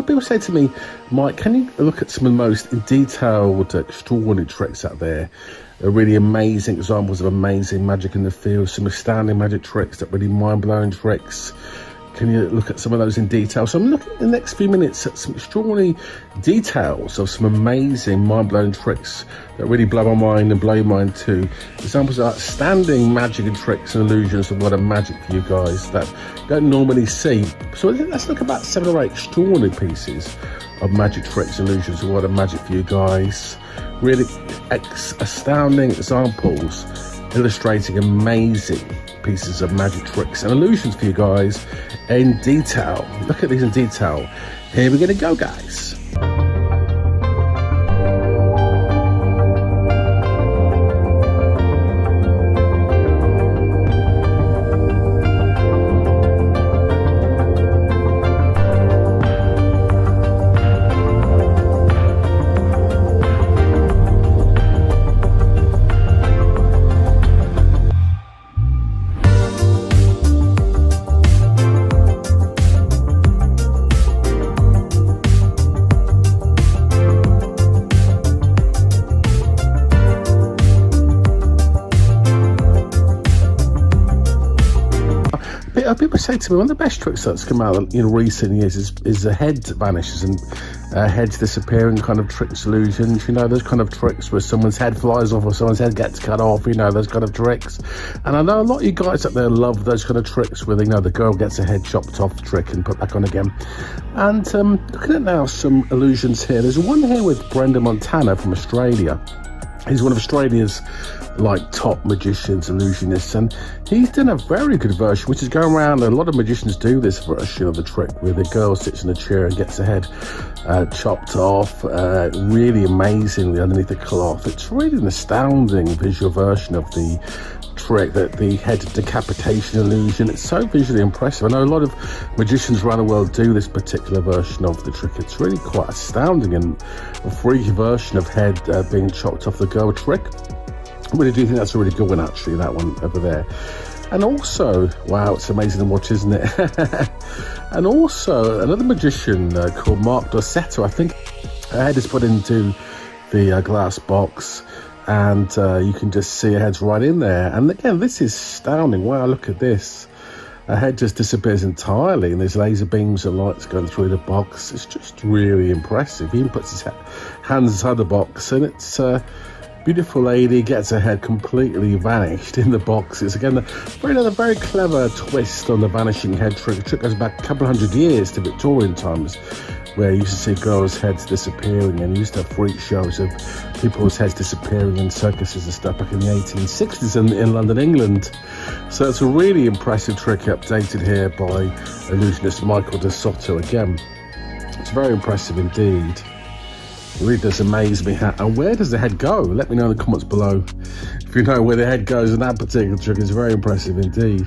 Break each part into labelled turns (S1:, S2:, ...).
S1: lot of people say to me, Mike, can you look at some of the most detailed, extraordinary tricks out there? Really amazing examples of amazing magic in the field, some astounding magic tricks, that really mind-blowing tricks. Can you look at some of those in detail? So I'm looking in the next few minutes at some extraordinary details of some amazing, mind-blowing tricks that really blow my mind and blow your mind too. Examples of outstanding magic and tricks and illusions of what a magic for you guys that you don't normally see. So let's look at about 7 or 8 extraordinary pieces of magic tricks, illusions of what a magic for you guys. Really astounding examples illustrating amazing pieces of magic tricks and illusions for you guys in detail. Look at these in detail. Here we're gonna go, guys. People say to me, one of the best tricks that's come out in recent years is the head vanishes and heads disappearing kind of tricks, illusions. You know, those kind of tricks where someone's head flies off or someone's head gets cut off, you know, those kind of tricks. And I know a lot of you guys up there love those kind of tricks where, you know, the girl gets her head chopped off trick and put back on again. And looking at now some illusions here. There's one here with Montanner from Australia. He's one of Australia's top magicians, illusionists, and he's done a very good version, which is going around. A lot of magicians do this version of the trick where the girl sits in a chair and gets her head chopped off, really amazingly underneath the cloth. It's really an astounding visual version of the trick, that the head decapitation illusion. It's so visually impressive. I know a lot of magicians around the world do this particular version of the trick. It's really quite astounding and a freaky version of head being chopped off the girl trick. I really do think that's a really good one, actually, that one over there. And also, wow, it's amazing to watch, isn't it? And also, another magician called Dosetto, I think, her head is put into the glass box, and you can just see her head's right in there. And again, this is astounding. Wow, look at this. Her head just disappears entirely, and there's laser beams and lights going through the box. It's just really impressive. He even puts his hands inside the box, and it's beautiful lady gets her head completely vanished in the box. It's again another very clever twist on the vanishing head trick. The trick goes back a couple of hundred years to Victorian times, where you used to see girls' heads disappearing, and you used to have freak shows of people's heads disappearing in circuses and stuff back in the 1860s in London, England. So it's a really impressive trick updated here by illusionist Michael Dosetto. Again, it's very impressive indeed. It really does amaze me. And where does the head go? Let me know in the comments below if you know where the head goes in that particular trick. It's very impressive indeed.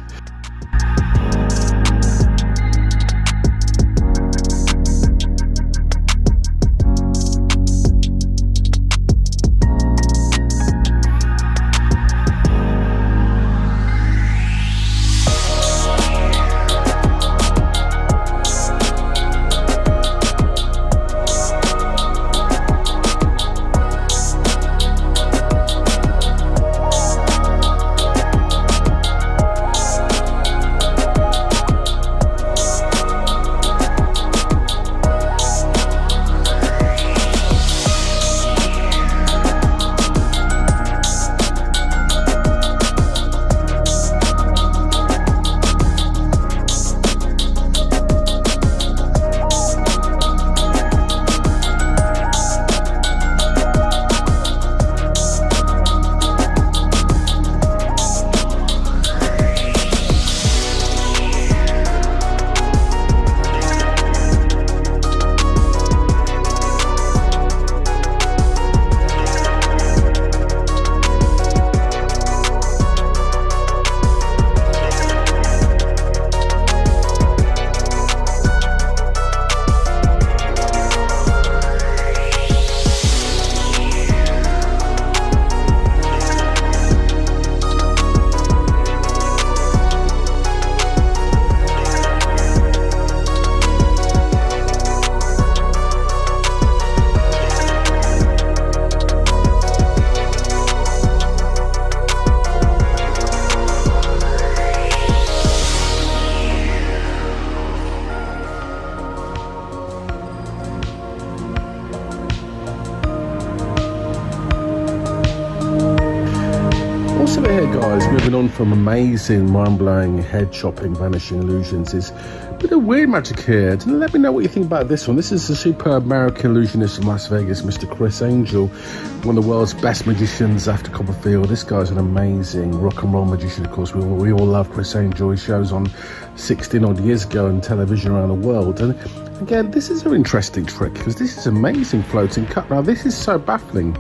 S1: guys, moving on from amazing, mind-blowing, head-chopping, vanishing illusions is a bit of weird magic here. Let me know what you think about this one. This is the superb American illusionist from Las Vegas, Mr. Criss Angel, one of the world's best magicians after Copperfield. This guy's an amazing rock and roll magician, of course. We all love Criss Angel. He shows on 16 odd years ago on television around the world. And again, this is an interesting trick because this is amazing floating cut. Now, this is so baffling.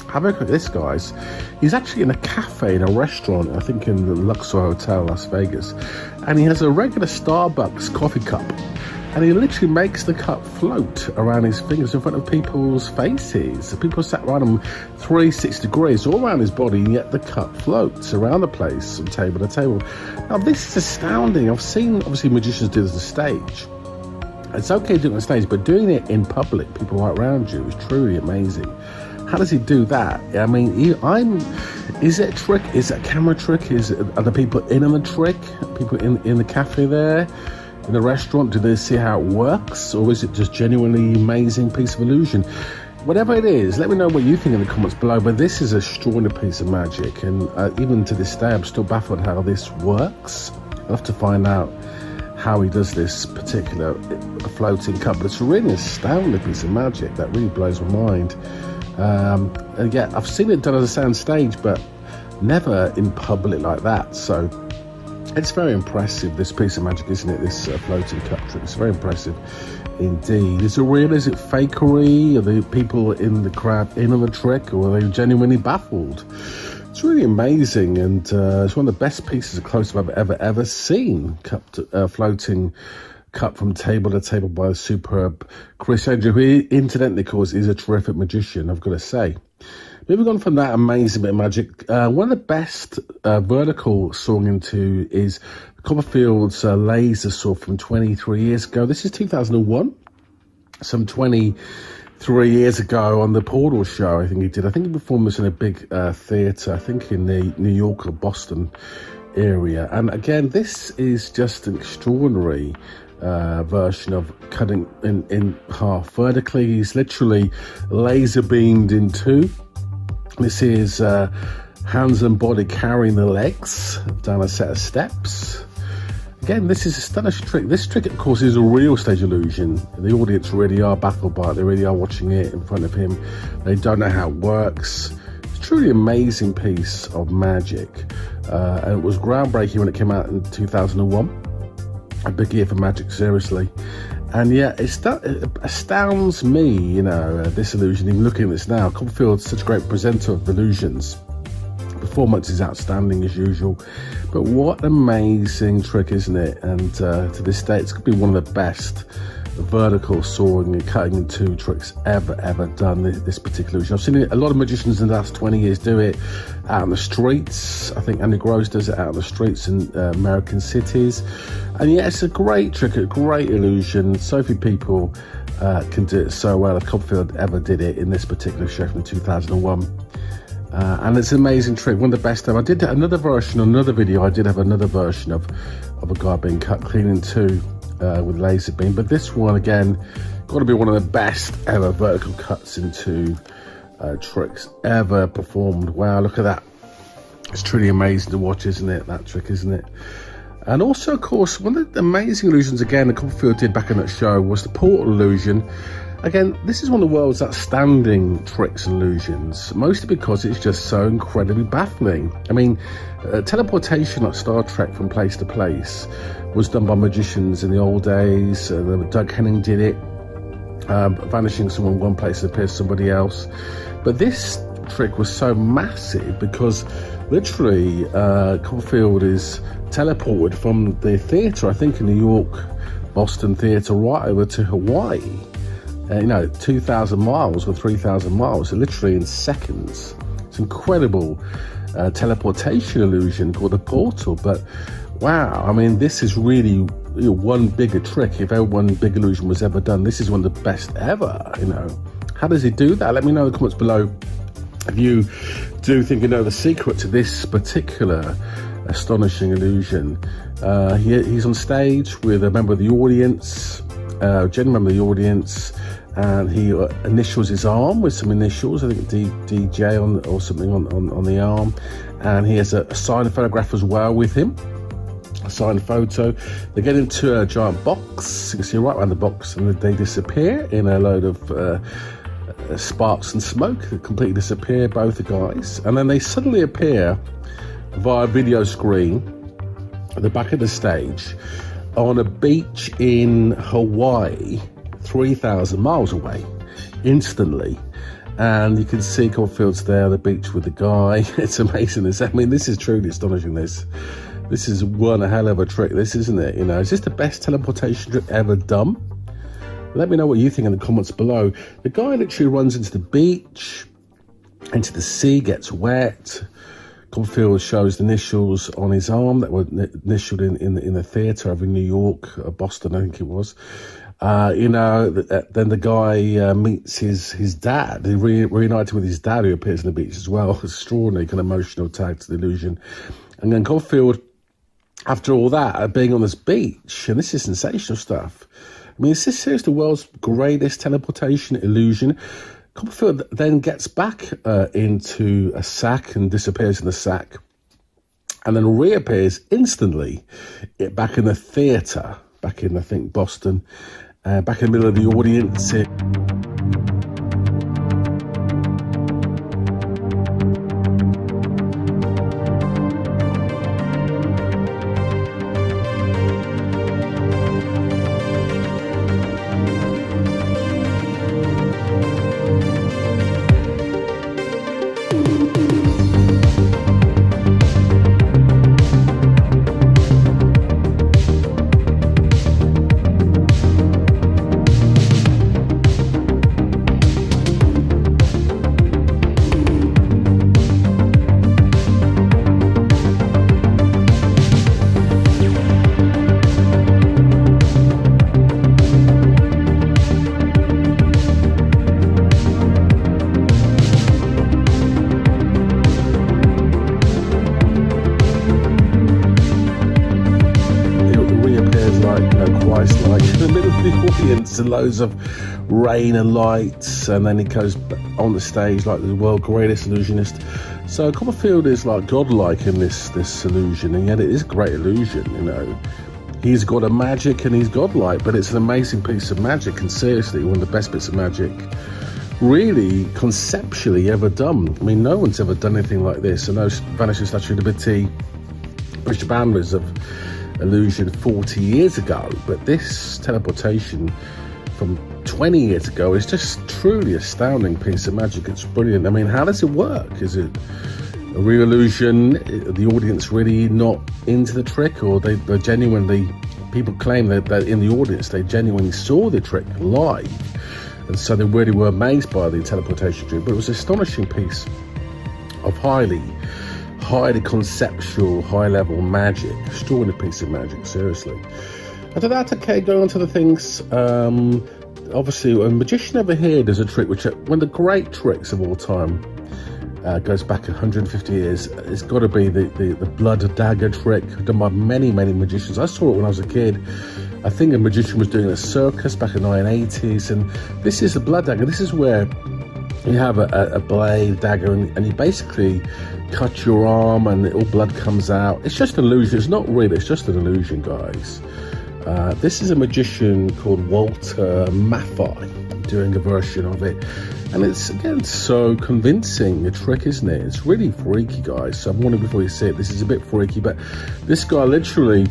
S1: Have a look at this, guys. He's actually in a cafe, in a restaurant, I think in the Luxor Hotel, Las Vegas. And he has a regular Starbucks coffee cup. And he literally makes the cup float around his fingers in front of people's faces. The people sat around him 360 degrees all around his body, and yet the cup floats around the place from table to table. Now, this is astounding. I've seen, obviously, magicians do this on stage. It's okay doing it on stage, but doing it in public, people right around you, is truly amazing. How does he do that? I mean, is it a trick? Is it a camera trick? Are the people in on the trick? People in the cafe there, in the restaurant, do they see how it works? Or is it just genuinely amazing piece of illusion? Whatever it is, let me know what you think in the comments below. But this is a extraordinary piece of magic. And even to this day, I'm still baffled how this works. I'll have to find out how he does this particular floating cup. But it's a really astounding piece of magic that really blows my mind. And yeah, I've seen it done as a sound stage, but never in public like that. So it's very impressive, this piece of magic, isn't it? This floating cup trick. It's very impressive indeed. Is it real? Is it fakery? Are the people in the crowd in on the trick, or are they genuinely baffled? It's really amazing, and it's one of the best pieces of close-up I've ever seen. Floating cup from table to table by the superb Criss Angel, who incidentally, of course, is a terrific magician, I've got to say. Moving on from that amazing bit of magic, one of the best vertical sawing into is Copperfield's laser saw from 23 years ago. This is 2001, some 23 years ago on the Portal show, I think he did. I think he performed this in a big theatre, I think in the New York or Boston area. And again, this is just an extraordinary version of cutting in half vertically. He's literally laser beamed in two. This is hands and body carrying the legs down a set of steps. Again, this is a stunning trick. This trick, of course, is a real stage illusion. The audience really are baffled by it. They really are watching it in front of him. They don't know how it works. It's a truly amazing piece of magic. And it was groundbreaking when it came out in 2001. A big year for magic, seriously. And yeah, it astounds me, you know, this illusion. Even looking at this now, Copperfield's such a great presenter of illusions. Performance is outstanding as usual. But what an amazing trick, isn't it? And to this day, it's going to be one of the best vertical sawing and cutting in two tricks ever done, this particular illusion. I've seen a lot of magicians in the last 20 years do it out on the streets. I think Andy Gross does it out on the streets in American cities. And yeah, it's a great trick, a great illusion. So few people can do it so well. If Copperfield ever did it in this particular show from 2001. And it's an amazing trick, one of the best ever. I did another version, another video, I did have another version of a guy being cut clean in two with laser beam. But this one, again, got to be one of the best ever vertical cuts into tricks ever performed. Wow, look at that. It's truly amazing to watch, isn't it? That trick, isn't it? And also, of course, one of the amazing illusions, again, that Copperfield did back in that show was the Portal illusion. Again, this is one of the world's outstanding tricks and illusions, mostly because it's just so incredibly baffling. I mean, teleportation like Star Trek from place to place was done by magicians in the old days. Doug Henning did it, vanishing someone one place to appear somebody else. But this trick was so massive because literally Copperfield is teleported from the theatre, I think in New York, Boston theatre, right over to Hawaii. You know, 2,000 miles or 3,000 miles, so literally in seconds. It's incredible teleportation illusion called the Portal. But wow, I mean, this is really one bigger trick. If ever one big illusion was ever done, this is one of the best ever, you know. How does he do that? Let me know in the comments below if you do think you know the secret to this particular astonishing illusion. He's on stage with a member of the audience, general member of the audience, and he initials his arm with some initials, I think DJ or something on the arm, and he has a signed photograph as well with him, a signed photo. They get into a giant box, you can see right around the box, and they disappear in a load of sparks and smoke. They completely disappear, both the guys, and then they suddenly appear via video screen at the back of the stage on a beach in Hawaii, 3,000 miles away, instantly. And you can see Copperfield's there on the beach with the guy. It's amazing. I mean, this is truly astonishing. This is one hell of a trick, this, isn't it? You know, is this the best teleportation trick ever done? Let me know what you think in the comments below. The guy literally runs into the beach, into the sea, gets wet. Copperfield shows the initials on his arm that were initialed in the theatre over in New York, Boston, I think it was. You know, then the guy meets his dad. He reunited with his dad, who appears on the beach as well. Extraordinary kind of emotional tag to the illusion. And then Copperfield, after all that, being on this beach, and this is sensational stuff. I mean, is this seriously the world's greatest teleportation illusion? Copperfield then gets back into a sack and disappears in the sack, and then reappears instantly back in the theatre, back in, I think, Boston, back in the middle of the audience. And loads of rain and lights, and then he goes on the stage like the world's greatest illusionist. So Copperfield is like godlike in this illusion, and yet it is a great illusion. You know, he's got a magic and he's godlike, but it's an amazing piece of magic, and seriously one of the best bits of magic really conceptually ever done. I mean, no one's ever done anything like this. I know Vanishing Statue of Liberty pushed the boundaries of illusion 40 years ago, but this teleportation from 20 years ago is just truly astounding piece of magic. It's brilliant. I mean, how does it work? Is it a real illusion? The audience really not into the trick, or they genuinely, people claim that in the audience they genuinely saw the trick live, and so they really were amazed by the teleportation trick. But it was an astonishing piece of highly conceptual, high-level magic. Extraordinary piece of magic, seriously. After that, okay, going on to the things, obviously, a magician over here does a trick, which one of the great tricks of all time, goes back 150 years. It's got to be the blood dagger trick, done by many magicians. I saw it when I was a kid. I think a magician was doing a circus back in the 1980s, and this is the blood dagger. This is where you have a blade dagger, and you basically cut your arm and all blood comes out. It's just an illusion. It's not real. It's just an illusion, guys. This is a magician called Walter Maffei doing a version of it, and it's, again, so convincing a trick, isn't it? It's really freaky, guys. So I'm warning before you see it, this is a bit freaky, but this guy literally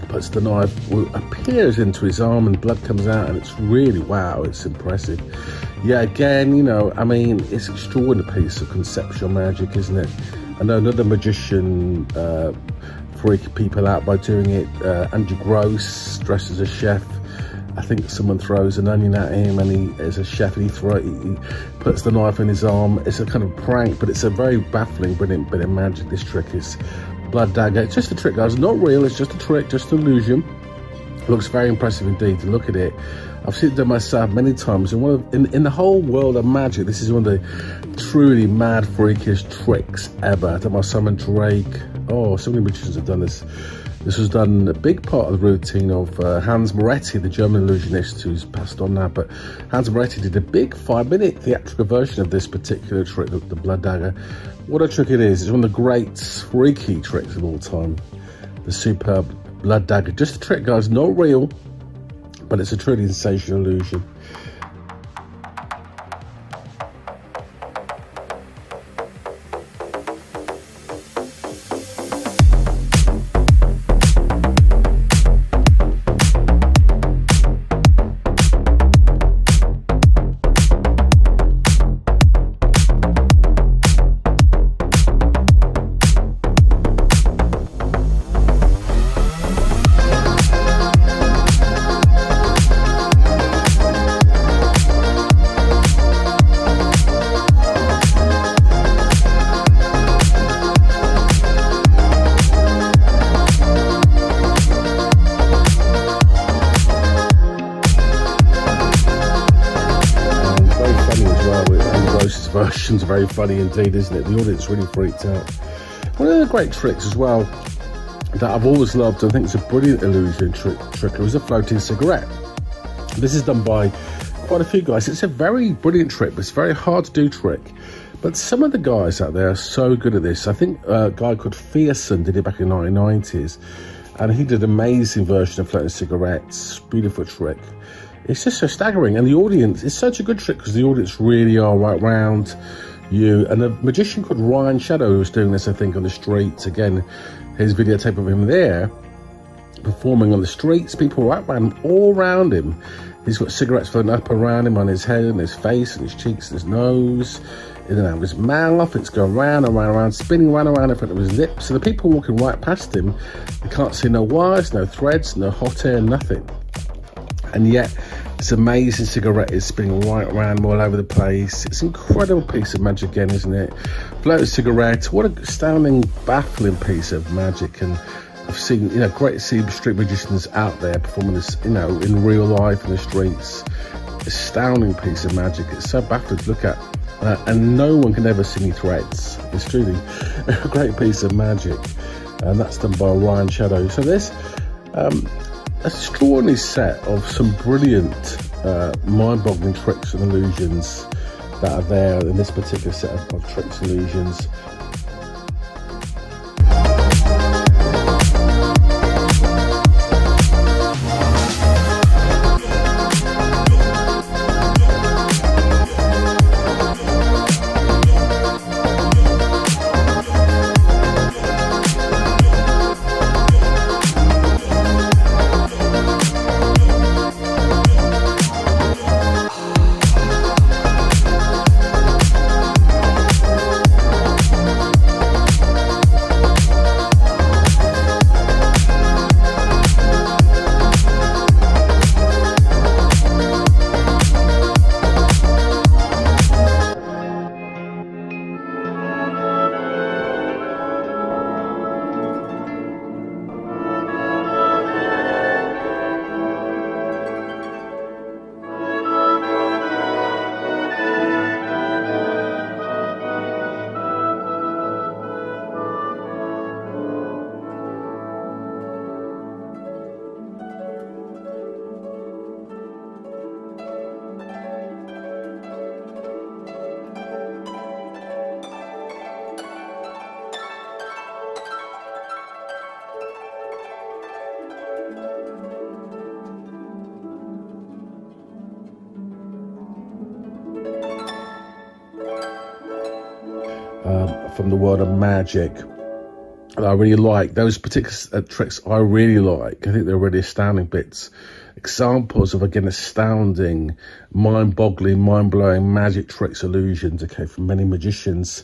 S1: puts the knife, appears into his arm, and blood comes out, and it's really, wow, it's impressive. Yeah, again, you know, I mean, it's an extraordinary piece of conceptual magic, isn't it? I know another magician freak people out by doing it. Andrew Gross, dressed as a chef. I think someone throws an onion at him, and he, as a chef, and he puts the knife in his arm. It's a kind of prank, but it's a very baffling, brilliant bit of magic. This trick is blood dagger. It's just a trick, guys. Not real. It's just a trick, just an illusion. It looks very impressive indeed. To look at it, I've seen it done myself many times. And in the whole world of magic, this is one of the truly mad, freakish tricks ever. Done by Simon Drake. Oh, so many magicians have done this This was done a big part of the routine of Hans Moretti, the German illusionist who's passed on now. But Hans Moretti did a big 5-minute theatrical version of this particular trick, the blood dagger. What a trick it is. It's one of the great freaky tricks of all time. The superb blood dagger. Just a trick, guys, not real, but it's a truly sensational illusion. Versions are very funny indeed, isn't it? The audience really freaked out. One of the great tricks as well that I've always loved, I think it's a brilliant illusion trick, was a floating cigarette. This is done by quite a few guys. It's a very brilliant trick, but it's a very hard to do trick. But some of the guys out there are so good at this. I think a guy called Fearson did it back in the 1990s, and he did an amazing version of floating cigarettes. Beautiful trick. It's just so staggering, and the audience, it's such a good trick because the audience really are right round you. And a magician called Ryan Shadow who was doing this, I think, on the streets. Again, his videotape of him there performing on the streets. People right around, all around him. He's got cigarettes floating up around him on his head and his face and his cheeks and his nose, in and out of his mouth. It's going round and round and round, spinning round and round in front of his lips. So the people walking right past him, they can't see no wires, no threads, no hot air, nothing. And yet this amazing cigarette is spinning right around all over the place. It's an incredible piece of magic again, isn't it? Floating cigarette, what an astounding, baffling piece of magic. And I've seen, you know, great street magicians out there performing this, you know, in real life in the streets. Astounding piece of magic. It's so baffling to look at. And no one can ever see any threads. It's truly a great piece of magic. And that's done by Ryan Shadow. So there's extraordinary set of some brilliant mind-boggling tricks and illusions that are there in this particular set of tricks and illusions. From the world of magic that I really like. Those particular tricks I really like. I think they're really astounding bits. Examples of, again, astounding, mind-boggling, mind-blowing magic tricks, illusions, okay, from many magicians.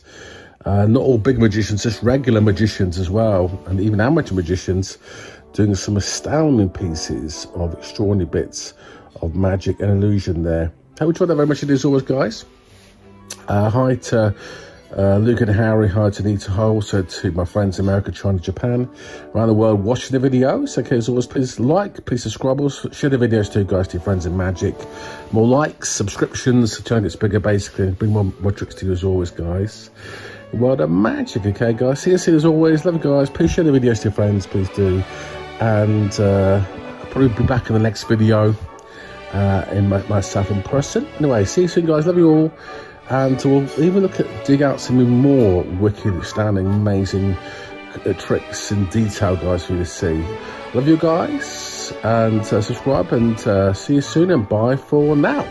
S1: Not all big magicians, just regular magicians as well, and even amateur magicians doing some astounding pieces of extraordinary bits of magic and illusion there. Hope you enjoyed that very much as always, guys. Hi to Luke and Harry, hi to Nita Ho, also to my friends in America, China, Japan, around the world watching the videos. Okay, as always, please like, please subscribe, share the videos too, guys, to your friends in magic. More likes, subscriptions, the channel gets bigger basically, bring more tricks to you as always, guys. the world of magic. Okay, guys, see you soon as always. Love you guys. Please share the videos to your friends, please do. And I'll probably be back in the next video in myself in person. Anyway, see you soon, guys. Love you all. And we'll even dig out some more wicked, astounding, amazing tricks and detail, guys, for you to see. Love you guys, and subscribe, and see you soon, and bye for now.